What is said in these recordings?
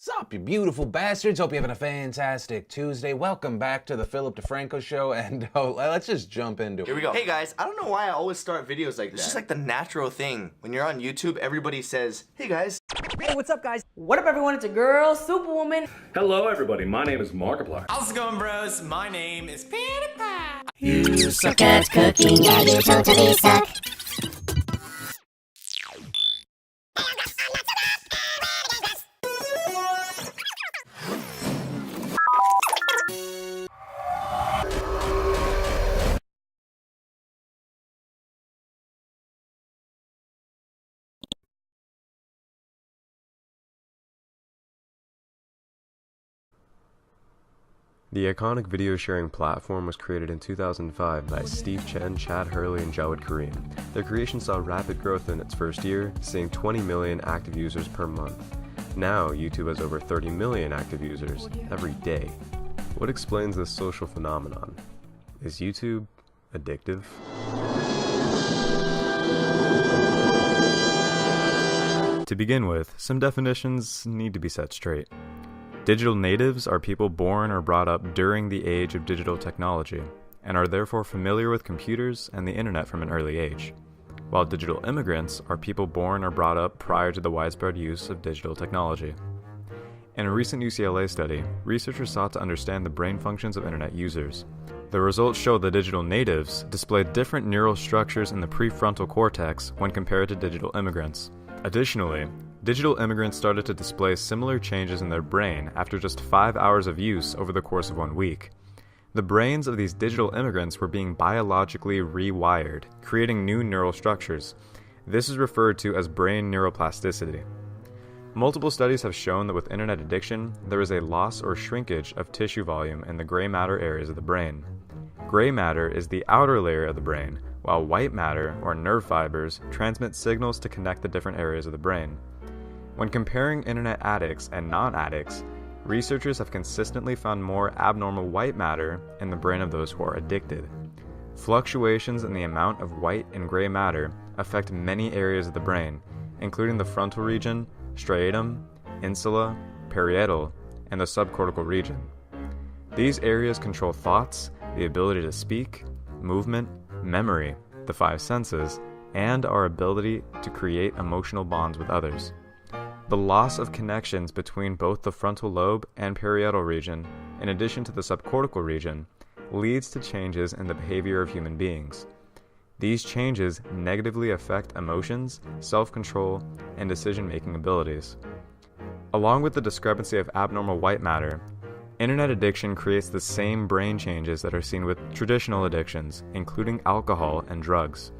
Sup, you beautiful bastards. Hope you're having a fantastic Tuesday. Welcome back to the Philip DeFranco Show, and let's just jump into it. Here we go. Hey guys, I don't know why I always start videos like that. It's just like the natural thing. When you're on YouTube, everybody says, hey guys. Hey, what's up guys? What up everyone? It's a girl, Superwoman. Hello everybody, my name is Markiplier. How's it going, bros? My name is PewDiePie. You suck at cooking, yeah, you totally suck. The iconic video sharing platform was created in 2005 by Steve Chen, Chad Hurley, and Jawed Karim. Their creation saw rapid growth in its first year, seeing 20 million active users per month. Now, YouTube has over 30 million active users every day. What explains this social phenomenon? Is YouTube addictive? To begin with, some definitions need to be set straight. Digital natives are people born or brought up during the age of digital technology, and are therefore familiar with computers and the internet from an early age, while digital immigrants are people born or brought up prior to the widespread use of digital technology. In a recent UCLA study, researchers sought to understand the brain functions of internet users. The results show that digital natives displayed different neural structures in the prefrontal cortex when compared to digital immigrants. Additionally, digital immigrants started to display similar changes in their brain after just 5 hours of use over the course of 1 week. The brains of these digital immigrants were being biologically rewired, creating new neural structures. This is referred to as brain neuroplasticity. Multiple studies have shown that with internet addiction, there is a loss or shrinkage of tissue volume in the gray matter areas of the brain. Gray matter is the outer layer of the brain, while white matter, or nerve fibers, transmit signals to connect the different areas of the brain. When comparing internet addicts and non-addicts, researchers have consistently found more abnormal white matter in the brain of those who are addicted. Fluctuations in the amount of white and gray matter affect many areas of the brain, including the frontal region, striatum, insula, parietal, and the subcortical region. These areas control thoughts, the ability to speak, movement, memory, the five senses, and our ability to create emotional bonds with others. The loss of connections between both the frontal lobe and parietal region, in addition to the subcortical region, leads to changes in the behavior of human beings. These changes negatively affect emotions, self-control, and decision-making abilities. Along with the discrepancy of abnormal white matter, internet addiction creates the same brain changes that are seen with traditional addictions, including alcohol and drugs.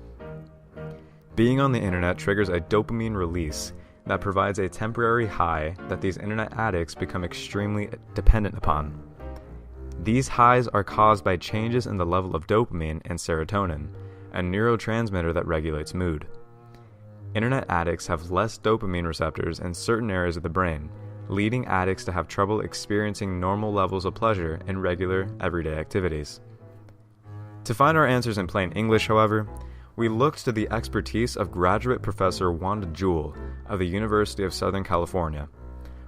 Being on the internet triggers a dopamine release that provides a temporary high that these internet addicts become extremely dependent upon. These highs are caused by changes in the level of dopamine and serotonin, a neurotransmitter that regulates mood. Internet addicts have less dopamine receptors in certain areas of the brain, leading addicts to have trouble experiencing normal levels of pleasure in regular, everyday activities. To find our answers in plain English, however, we looked to the expertise of graduate Professor Wanda Jewell of the University of Southern California.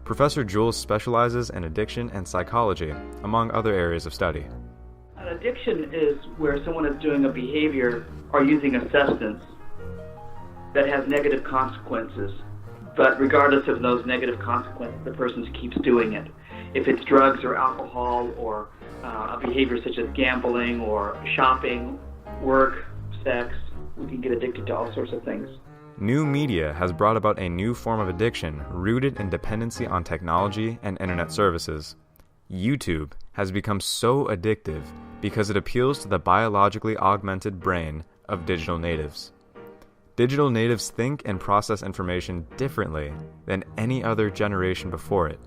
Professor Jewell specializes in addiction and psychology, among other areas of study. An addiction is where someone is doing a behavior or using a substance that has negative consequences, but regardless of those negative consequences, the person keeps doing it. If it's drugs or alcohol or a behavior such as gambling or shopping, work, sex, we can get addicted to all sorts of things. New media has brought about a new form of addiction rooted in dependency on technology and internet services. YouTube has become so addictive because it appeals to the biologically augmented brain of digital natives. Digital natives think and process information differently than any other generation before it.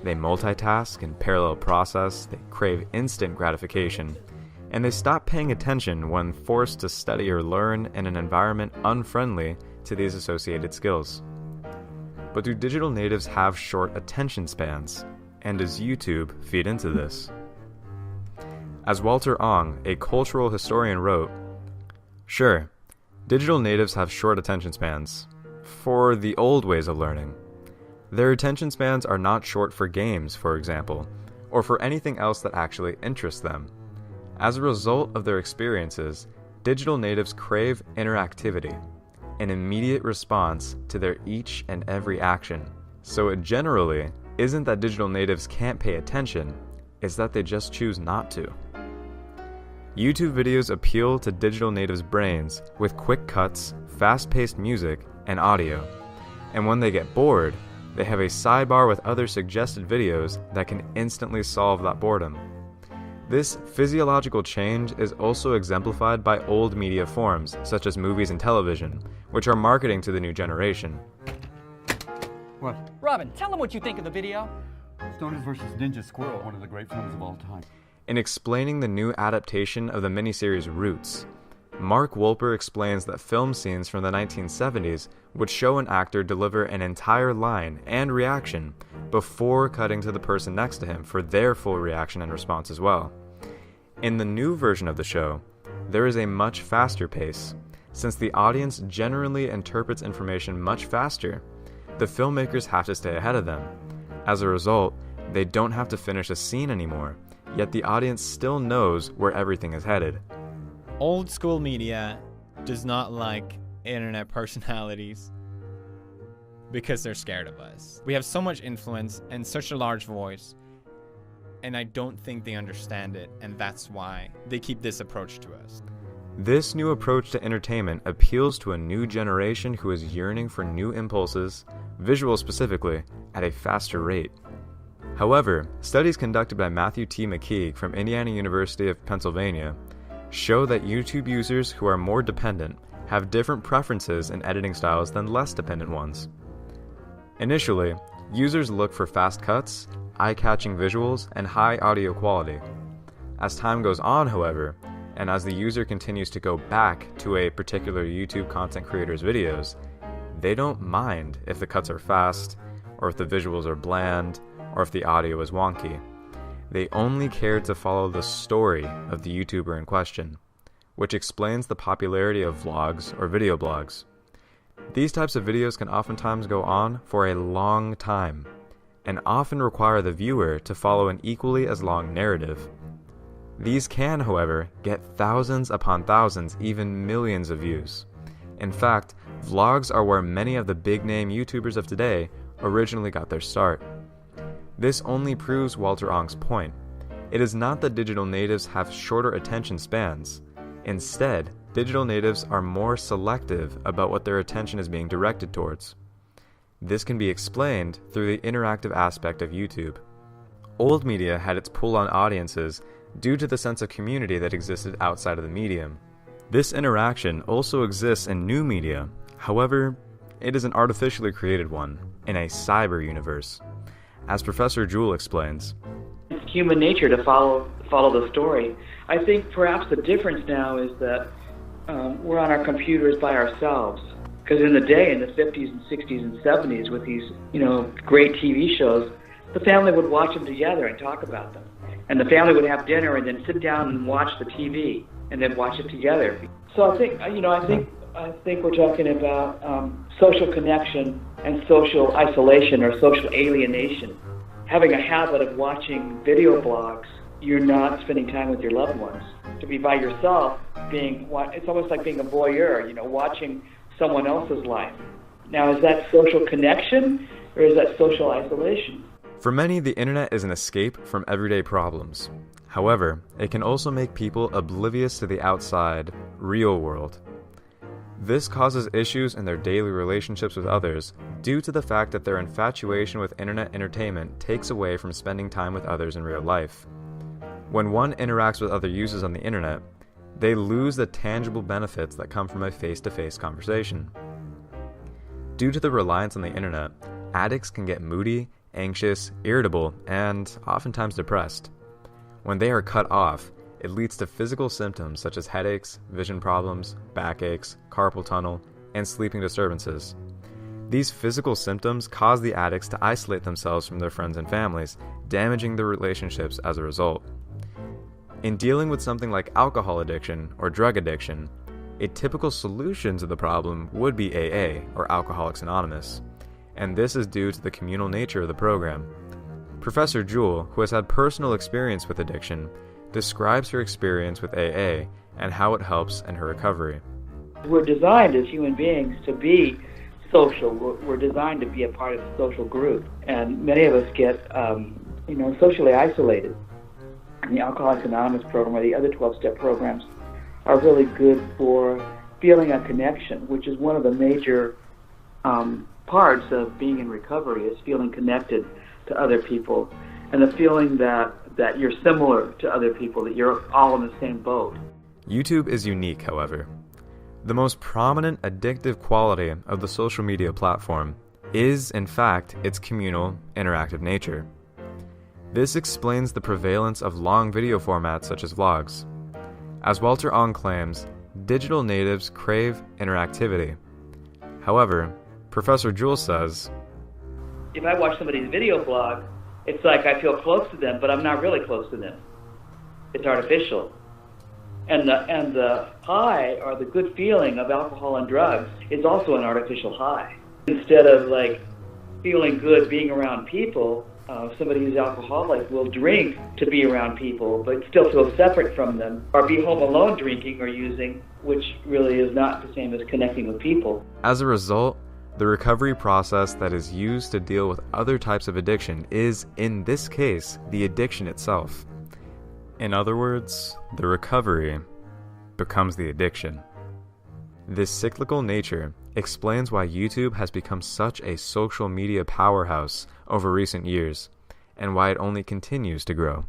They multitask and parallel process, they crave instant gratification, and they stop paying attention when forced to study or learn in an environment unfriendly to these associated skills. But do digital natives have short attention spans? And does YouTube feed into this? As Walter Ong, a cultural historian, wrote, "Sure, digital natives have short attention spans for the old ways of learning. Their attention spans are not short for games, for example, or for anything else that actually interests them. As a result of their experiences, digital natives crave interactivity, an immediate response to their each and every action. So it generally isn't that digital natives can't pay attention, it's that they just choose not to. YouTube videos appeal to digital natives' brains with quick cuts, fast-paced music, and audio. And when they get bored, they have a sidebar with other suggested videos that can instantly solve that boredom. This physiological change is also exemplified by old media forms, such as movies and television, which are marketing to the new generation. What? Robin, tell them what you think of the video. Stoners vs. Ninja Squirrel, one of the great films of all time. In explaining the new adaptation of the miniseries Roots, Mark Wolper explains that film scenes from the 1970s would show an actor deliver an entire line and reaction before cutting to the person next to him for their full reaction and response as well. In the new version of the show, there is a much faster pace. Since the audience generally interprets information much faster, the filmmakers have to stay ahead of them. As a result, they don't have to finish a scene anymore, yet the audience still knows where everything is headed. Old school media does not like internet personalities because they're scared of us. We have so much influence and such a large voice, and I don't think they understand it, and that's why they keep this approach to us. This new approach to entertainment appeals to a new generation who is yearning for new impulses, visual specifically, at a faster rate. However, studies conducted by Matthew T. McKeague from Indiana University of Pennsylvania show that YouTube users who are more dependent have different preferences in editing styles than less dependent ones. Initially, users look for fast cuts, eye-catching visuals, and high audio quality. As time goes on, however, and as the user continues to go back to a particular YouTube content creator's videos, they don't mind if the cuts are fast, or if the visuals are bland, or if the audio is wonky. They only care to follow the story of the YouTuber in question, which explains the popularity of vlogs or video blogs. These types of videos can oftentimes go on for a long time, and often require the viewer to follow an equally as long narrative. These can, however, get thousands upon thousands, even millions of views. In fact, vlogs are where many of the big-name YouTubers of today originally got their start. This only proves Walter Ong's point. It is not that digital natives have shorter attention spans. Instead, digital natives are more selective about what their attention is being directed towards. This can be explained through the interactive aspect of YouTube. Old media had its pull on audiences due to the sense of community that existed outside of the medium. This interaction also exists in new media, however, it is an artificially created one, in a cyber universe. As Professor Jewell explains, it's human nature to follow the story. I think perhaps the difference now is that we're on our computers by ourselves. Because in the day, in the 50s and 60s and 70s, with these, great TV shows, the family would watch them together and talk about them. And the family would have dinner and then sit down and watch the TV and then watch it together. So I think we're talking about social connection and social isolation or social alienation. Having a habit of watching video blogs, you're not spending time with your loved ones. To be by yourself, it's almost like being a voyeur, watching someone else's life. Now, is that social connection or is that social isolation? For many, the internet is an escape from everyday problems. However, it can also make people oblivious to the outside, real world. This causes issues in their daily relationships with others due to the fact that their infatuation with internet entertainment takes away from spending time with others in real life. When one interacts with other users on the internet, they lose the tangible benefits that come from a face-to-face conversation. Due to the reliance on the internet, addicts can get moody, anxious, irritable, and oftentimes depressed. When they are cut off, it leads to physical symptoms such as headaches, vision problems, backaches, carpal tunnel, and sleeping disturbances. These physical symptoms cause the addicts to isolate themselves from their friends and families, damaging their relationships as a result. In dealing with something like alcohol addiction or drug addiction, a typical solution to the problem would be AA, or Alcoholics Anonymous. and this is due to the communal nature of the program. Professor Jewel, who has had personal experience with addiction, describes her experience with AA and how it helps in her recovery. We're designed as human beings to be social. We're designed to be a part of a social group, and many of us get, socially isolated. And the Alcoholics Anonymous program or the other 12-step programs are really good for feeling a connection, which is one of the major parts of being in recovery, is feeling connected to other people, and the feeling that you're similar to other people, that you're all in the same boat. YouTube is unique, however. The most prominent addictive quality of the social media platform is, in fact, its communal, interactive nature. This explains the prevalence of long video formats such as vlogs. As Walter Ong claims, digital natives crave interactivity. However, Professor Jewell says, if I watch somebody's video blog, it's like I feel close to them, but I'm not really close to them. It's artificial. And the high, or the good feeling of alcohol and drugs, is also an artificial high. Instead of like feeling good being around people, somebody who's alcoholic will drink to be around people, but still feel separate from them, or be home alone drinking or using, which really is not the same as connecting with people. As a result, the recovery process that is used to deal with other types of addiction is, in this case, the addiction itself. In other words, the recovery becomes the addiction. This cyclical nature explains why YouTube has become such a social media powerhouse over recent years, and why it only continues to grow.